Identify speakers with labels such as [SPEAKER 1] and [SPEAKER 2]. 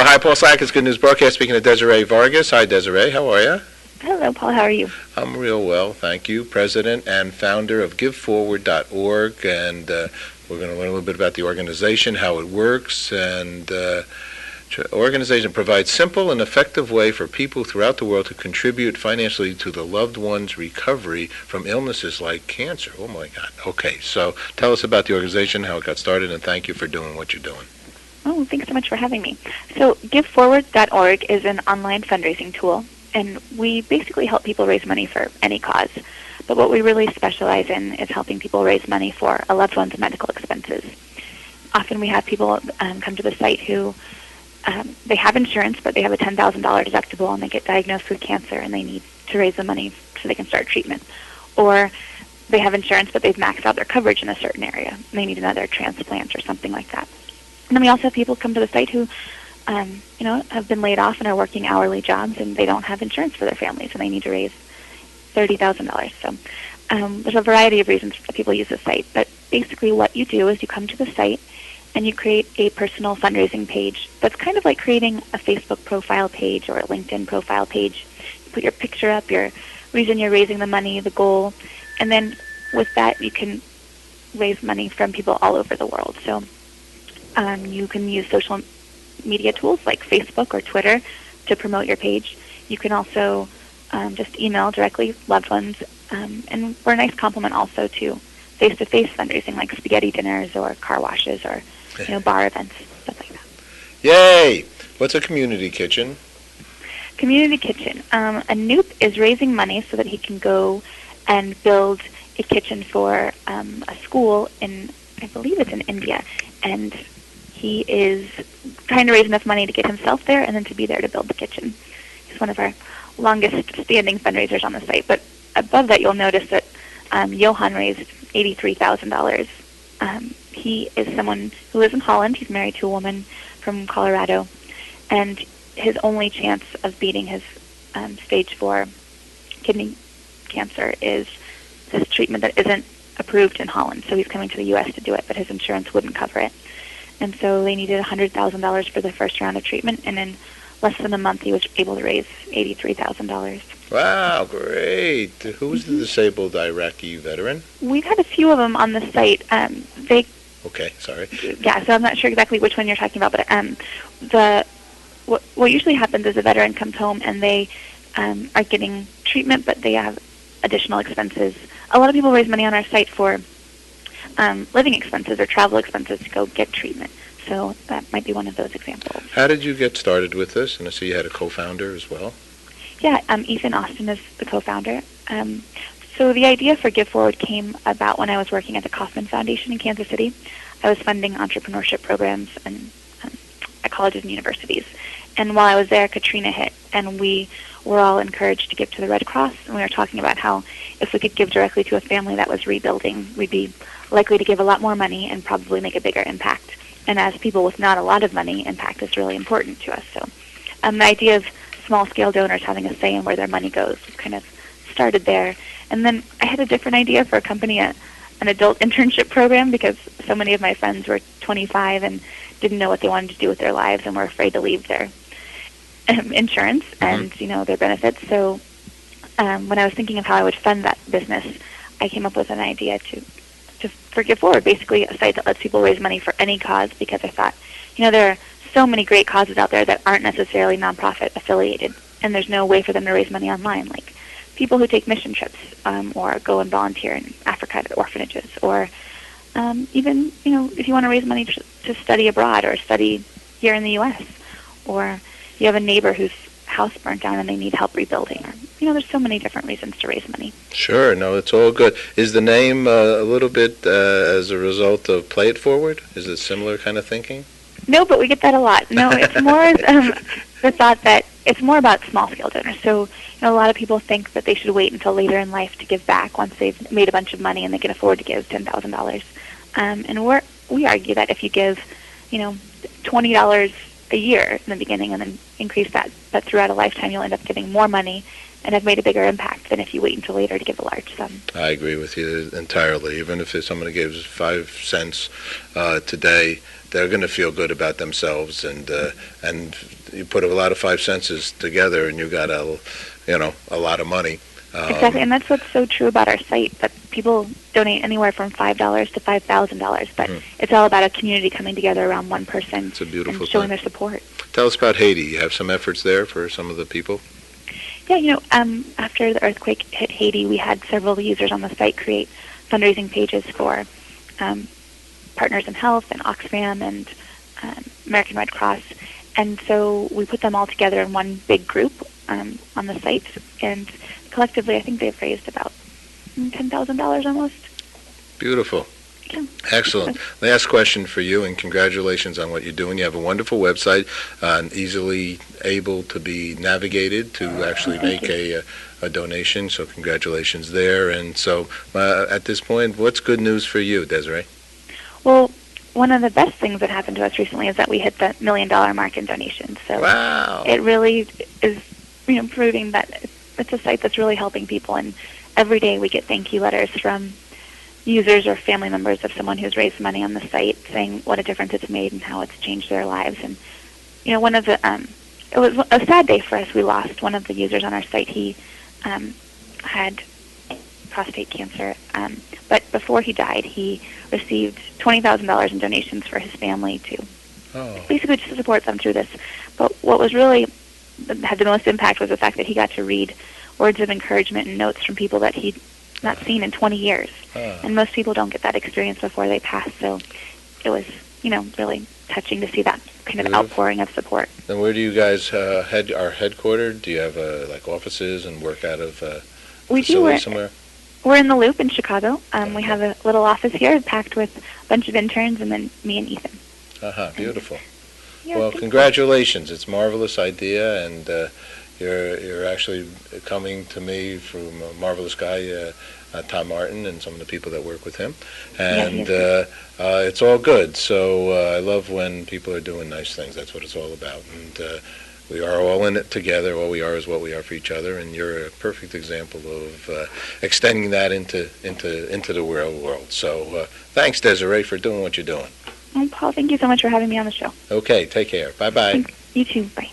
[SPEAKER 1] Hi, Paul Slack. It's Good News Broadcast. Speaking to Desiree Vargas. Hi, Desiree. How are you?
[SPEAKER 2] Hello, Paul. How are you?
[SPEAKER 1] I'm real well, thank you. President and founder of GiveForward.org, and we're going to learn a little bit about the organization, how it works, and organization provides simple and effective way for people throughout the world to contribute financially to the loved one's recovery from illnesses like cancer. Oh my God. Okay, so tell us about the organization, how it got started, and thank you for doing what you're doing.
[SPEAKER 2] Oh, thanks so much for having me. So GiveForward.org is an online fundraising tool, and we basically help people raise money for any cause. But what we really specialize in is helping people raise money for a loved one's medical expenses. Often we have people come to the site who they have insurance, but they have a $10,000 deductible, and they get diagnosed with cancer, and they need to raise the money so they can start treatment. Or they have insurance, but they've maxed out their coverage in a certain area, and they need another transplant or something like that. And then we also have people come to the site who have been laid off and are working hourly jobs, and they don't have insurance for their families, and they need to raise $30,000. So there's a variety of reasons that people use the site. But basically what you do is you come to the site, and you create a personal fundraising page that's kind of like creating a Facebook profile page or a LinkedIn profile page. You put your picture up, your reason you're raising the money, the goal, and then with that you can raise money from people all over the world. So you can use social media tools like Facebook or Twitter to promote your page. You can also just email directly loved ones, and we're a nice complement also to face-to-face fundraising like spaghetti dinners or car washes or bar events, stuff like that.
[SPEAKER 1] Yay! What's a community kitchen?
[SPEAKER 2] Community kitchen. A Noop is raising money so that he can go and build a kitchen for a school in, I believe it's in India, and he is trying to raise enough money to get himself there and then to be there to build the kitchen. He's one of our longest standing fundraisers on the site. But above that, you'll notice that Johan raised $83,000. He is someone who lives in Holland. He's married to a woman from Colorado, and his only chance of beating his stage 4 kidney cancer is this treatment that isn't approved in Holland. So he's coming to the U.S. to do it, but his insurance wouldn't cover it. And so they needed $100,000 for the first round of treatment, and in less than a month he was able to raise $83,000.
[SPEAKER 1] Wow, great. Who's the disabled Iraqi veteran?
[SPEAKER 2] We've had a few of them on the site.
[SPEAKER 1] Okay, sorry.
[SPEAKER 2] Yeah, so I'm not sure exactly which one you're talking about, but what usually happens is a veteran comes home and they are getting treatment, but they have additional expenses. A lot of people raise money on our site for living expenses or travel expenses to go get treatment. So that might be one of those examples.
[SPEAKER 1] How did you get started with this? And I see you had a co-founder as well.
[SPEAKER 2] Yeah, Ethan Austin is the co-founder. So the idea for GiveForward came about when I was working at the Kauffman Foundation in Kansas City. I was funding entrepreneurship programs at colleges and universities. And while I was there, Katrina hit, and we were all encouraged to give to the Red Cross. And we were talking about how if we could give directly to a family that was rebuilding, we'd be likely to give a lot more money and probably make a bigger impact. And as people with not a lot of money, impact is really important to us. So the idea of small-scale donors having a say in where their money goes kind of started there. And then I had a different idea for a company, an adult internship program, because so many of my friends were 25 and didn't know what they wanted to do with their lives and were afraid to leave their insurance and their benefits. So when I was thinking of how I would fund that business, I came up with an idea for GiveForward, basically a site that lets people raise money for any cause, because I thought, there are so many great causes out there that aren't necessarily nonprofit affiliated, and there's no way for them to raise money online, like people who take mission trips or go and volunteer in Africa at orphanages, or even, if you want to raise money to study abroad or study here in the U.S., or you have a neighbor whose house burnt down and they need help rebuilding. Or, there's so many different reasons to raise money.
[SPEAKER 1] Sure, no, it's all good. Is the name a little bit as a result of Play It Forward? Is it similar kind of thinking?
[SPEAKER 2] No, but we get that a lot. No, it's more the thought that it's more about small-scale donors. So, a lot of people think that they should wait until later in life to give back once they've made a bunch of money and they can afford to give $10,000. And we argue that if you give, $20 a year in the beginning and then increase that throughout a lifetime, you'll end up giving more money and have made a bigger impact than if you wait until later to give a large sum.
[SPEAKER 1] I agree with you entirely. Even if somebody gives 5 cents today, they're going to feel good about themselves, and you put a lot of 5 cents together, and you got a lot of money.
[SPEAKER 2] Exactly, and that's what's so true about our site, that people donate anywhere from $5 to $5,000, but it's all about a community coming together around one person
[SPEAKER 1] It's a beautiful
[SPEAKER 2] and showing
[SPEAKER 1] thing.
[SPEAKER 2] their support.
[SPEAKER 1] Tell us about Haiti. You have some efforts there for some of the people?
[SPEAKER 2] Yeah, after the earthquake hit Haiti, we had several users on the site create fundraising pages for Partners in Health and Oxfam and American Red Cross. And so we put them all together in one big group on the site, and collectively I think they've raised about $10,000 almost.
[SPEAKER 1] Beautiful.
[SPEAKER 2] Yeah.
[SPEAKER 1] Excellent. Last question for you, and congratulations on what you're doing. You have a wonderful website, easily able to be navigated to actually make a donation, so congratulations there. And so at this point, what's good news for you, Desiree?
[SPEAKER 2] Well, one of the best things that happened to us recently is that we hit the $1 million mark in donations. So
[SPEAKER 1] wow.
[SPEAKER 2] It really is proving that it's a site that's really helping people, and every day we get thank you letters from users or family members of someone who's raised money on the site saying what a difference it's made and how it's changed their lives. And one of the it was a sad day for us. We lost one of the users on our site. He had prostate cancer, but before he died, he received $20,000 in donations for his family to basically just to support them through this. But what was really had the most impact was the fact that he got to read words of encouragement and notes from people that he'd not seen in 20 years. And most people don't get that experience before they pass. So it was, really touching to see that kind of outpouring of support.
[SPEAKER 1] And where do you guys are headquartered? Do you have offices and work out of
[SPEAKER 2] we
[SPEAKER 1] facility
[SPEAKER 2] do.
[SPEAKER 1] somewhere?
[SPEAKER 2] We're in the Loop in Chicago. We have a little office here packed with a bunch of interns and then me and Ethan.
[SPEAKER 1] Beautiful.
[SPEAKER 2] Yeah,
[SPEAKER 1] well, congratulations. It's a marvelous idea, and you're actually coming to me from a marvelous guy, Tom Martin, and some of the people that work with him. And it's all good. So I love when people are doing nice things. That's what it's all about. And we are all in it together. All we are is what we are for each other. And you're a perfect example of extending that into the real world. So thanks, Desiree, for doing what you're doing.
[SPEAKER 2] Paul, thank you so much for having me on the show.
[SPEAKER 1] Okay, take care. Bye-bye.
[SPEAKER 2] You too. Bye.